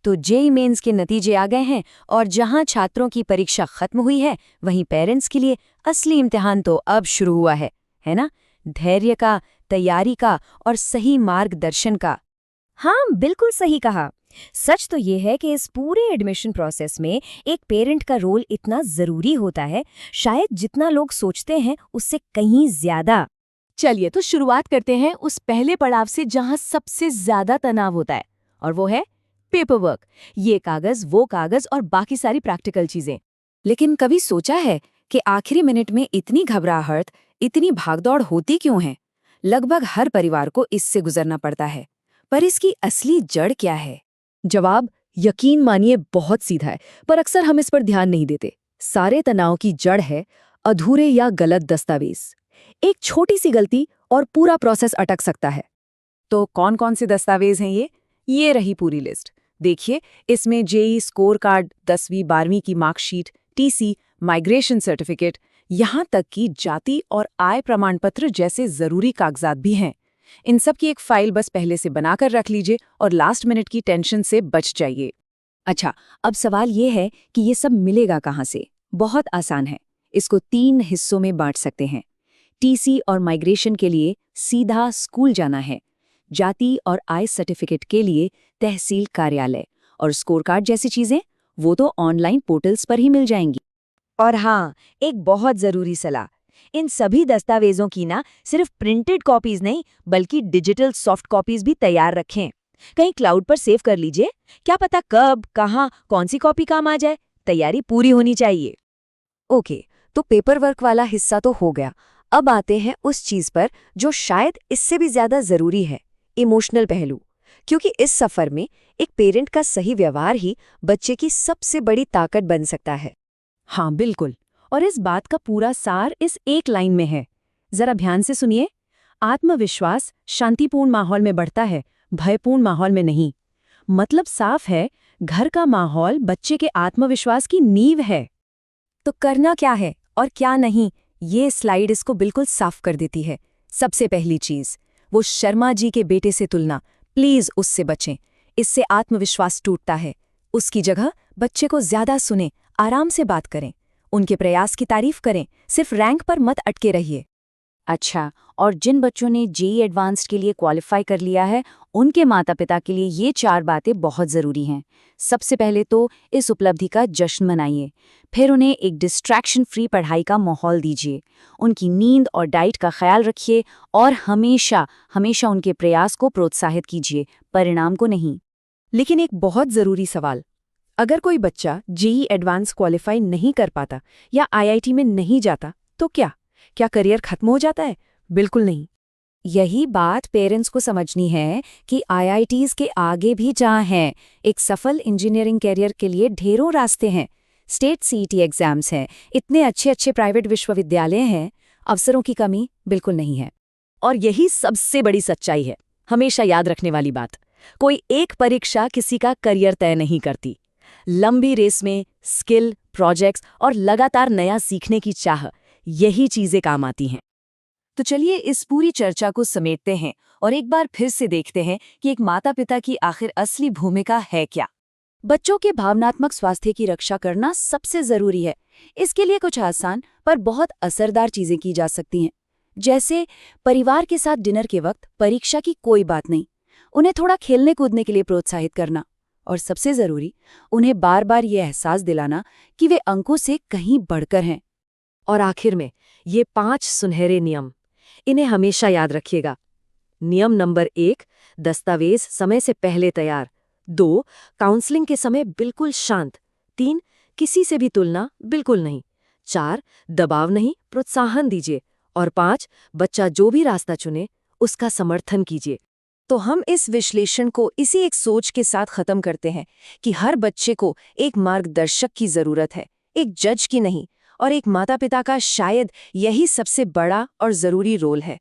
तो JEE mains के नतीजे आ गए हैं और जहां छात्रों की परीक्षा खत्म हुई है, वहीं पेरेंट्स के लिए असली इम्तिहान तो अब शुरू हुआ है ना? धैर्य का, तैयारी का और सही मार्गदर्शन का। हाँ, बिल्कुल सही कहा। सच तो ये है कि इस पूरे एडमिशन प्रोसेस में एक पेरेंट का रोल इतना ज़रूरी होता है, शायद जितना लोग सोचते हैं उससे कहीं ज़्यादा। चलिए तो शुरुआत करते हैं उस पहले पड़ाव से जहां सबसे ज्यादा तनाव होता है, और वो है पेपर वर्क। ये कागज, वो कागज और बाकी सारी प्रैक्टिकल चीजें। लेकिन कभी सोचा है कि आखिरी मिनट में इतनी घबराहट, इतनी भागदौड़ होती क्यों है? लगभग हर परिवार को इससे गुजरना पड़ता है, पर इसकी असली जड़ क्या है? जवाब यकीन मानिए बहुत सीधा है, पर अक्सर हम इस पर ध्यान नहीं देते। सारे तनाव की जड़ है अधूरे या गलत दस्तावेज। एक छोटी सी गलती और पूरा प्रोसेस अटक सकता है। तो कौन कौन से दस्तावेज हैं ये रही पूरी लिस्ट। देखिए, इसमें जेईई स्कोर कार्ड, 10वीं 12वीं की मार्कशीट, टीसी, माइग्रेशन सर्टिफिकेट, यहाँ तक कि जाति और आय प्रमाण पत्र जैसे जरूरी कागजात भी हैं। इन सब की एक फाइल बस पहले से बनाकर रख लीजिए और लास्ट मिनट की टेंशन से बच जाइए। अच्छा, अब सवाल ये है कि ये सब मिलेगा कहाँ से? बहुत आसान है। इसको 3 हिस्सों में बांट सकते हैं। टीसी और माइग्रेशन के लिए सीधा स्कूल जाना है। जाति और आय सर्टिफिकेट के लिए तहसील कार्यालय, और स्कोर कार्ड जैसी चीजें वो तो ऑनलाइन पोर्टल्स पर ही मिल जाएंगी। और हाँ, एक बहुत ज़रूरी सलाह, इन सभी दस्तावेजों की ना सिर्फ प्रिंटेड कॉपीज नहीं, बल्कि डिजिटल सॉफ्ट कॉपीज भी तैयार रखें। कहीं क्लाउड पर सेव कर लीजिए, क्या पता कब, कहाँ, कौन सी कॉपी काम आ जाए। तैयारी पूरी होनी चाहिए। ओके, तो पेपर वर्क वाला हिस्सा तो हो गया। अब आते हैं उस चीज पर जो शायद इससे भी ज्यादा जरूरी है, इमोशनल पहलू। क्योंकि इस सफर में एक पेरेंट का सही व्यवहार ही बच्चे की सबसे बड़ी ताकत बन सकता है। हाँ बिल्कुल, और इस बात का पूरा सार इस एक लाइन में है। जरा ध्यान से सुनिए। आत्मविश्वास शांतिपूर्ण माहौल में बढ़ता है, भयपूर्ण माहौल में नहीं। मतलब साफ है, घर का माहौल बच्चे के आत्मविश्वास की नींव है। तो करना क्या है और क्या नहीं, ये स्लाइड इसको बिल्कुल साफ कर देती है। सबसे पहली चीज, वो शर्मा जी के बेटे से तुलना, प्लीज उससे बचें। इससे आत्मविश्वास टूटता है। उसकी जगह बच्चे को ज्यादा सुने, आराम से बात करें, उनके प्रयास की तारीफ करें, सिर्फ रैंक पर मत अटके रहिए। अच्छा, और जिन बच्चों ने जेईई एडवांस्ड के लिए क्वालिफाई कर लिया है, उनके माता पिता के लिए ये 4 बातें बहुत ज़रूरी हैं। सबसे पहले तो इस उपलब्धि का जश्न मनाइए। फिर उन्हें एक डिस्ट्रैक्शन फ्री पढ़ाई का माहौल दीजिए। उनकी नींद और डाइट का ख्याल रखिए और हमेशा हमेशा उनके प्रयास को प्रोत्साहित कीजिए, परिणाम को नहीं। लेकिन एक बहुत ज़रूरी सवाल, अगर कोई बच्चा जेईई एडवांस क्वालिफाई नहीं कर पाता या आईआईटी में नहीं जाता, तो क्या करियर खत्म हो जाता है? बिल्कुल नहीं। यही बात पेरेंट्स को समझनी है कि आईआईटीज के आगे भी जहाँ हैं, एक सफल इंजीनियरिंग कैरियर के लिए ढेरों रास्ते हैं। स्टेट सीईटी एग्जाम्स हैं, इतने अच्छे अच्छे प्राइवेट विश्वविद्यालय हैं, अवसरों की कमी बिल्कुल नहीं है। और यही सबसे बड़ी सच्चाई है, हमेशा याद रखने वाली बात। कोई एक परीक्षा किसी का करियर तय नहीं करती। लंबी रेस में स्किल, प्रोजेक्ट्स और लगातार नया सीखने की चाह, यही चीजें काम आती हैं। तो चलिए इस पूरी चर्चा को समेटते हैं और एक बार फिर से देखते हैं कि एक माता पिता की आखिर असली भूमिका है क्या। बच्चों के भावनात्मक स्वास्थ्य की रक्षा करना सबसे जरूरी है। इसके लिए कुछ आसान पर बहुत असरदार चीजें की जा सकती हैं, जैसे परिवार के साथ डिनर के वक्त परीक्षा की कोई बात नहीं, उन्हें थोड़ा खेलने कूदने के लिए प्रोत्साहित करना, और सबसे जरूरी, उन्हें बार बार ये एहसास दिलाना कि वे अंकों से कहीं बढ़कर हैं। और आखिर में ये 5 सुनहरे नियम, इन्हें हमेशा याद रखिएगा। नियम नंबर 1, दस्तावेज समय से पहले तैयार। 2, काउंसलिंग के समय बिल्कुल शांत। 3, किसी से भी तुलना बिल्कुल नहीं। 4, दबाव नहीं, प्रोत्साहन दीजिए। और 5, बच्चा जो भी रास्ता चुने उसका समर्थन कीजिए। तो हम इस विश्लेषण को इसी एक सोच के साथ खत्म करते हैं कि हर बच्चे को एक मार्गदर्शक की जरूरत है, एक जज की नहीं, और एक माता पिता का शायद यही सबसे बड़ा और जरूरी रोल है।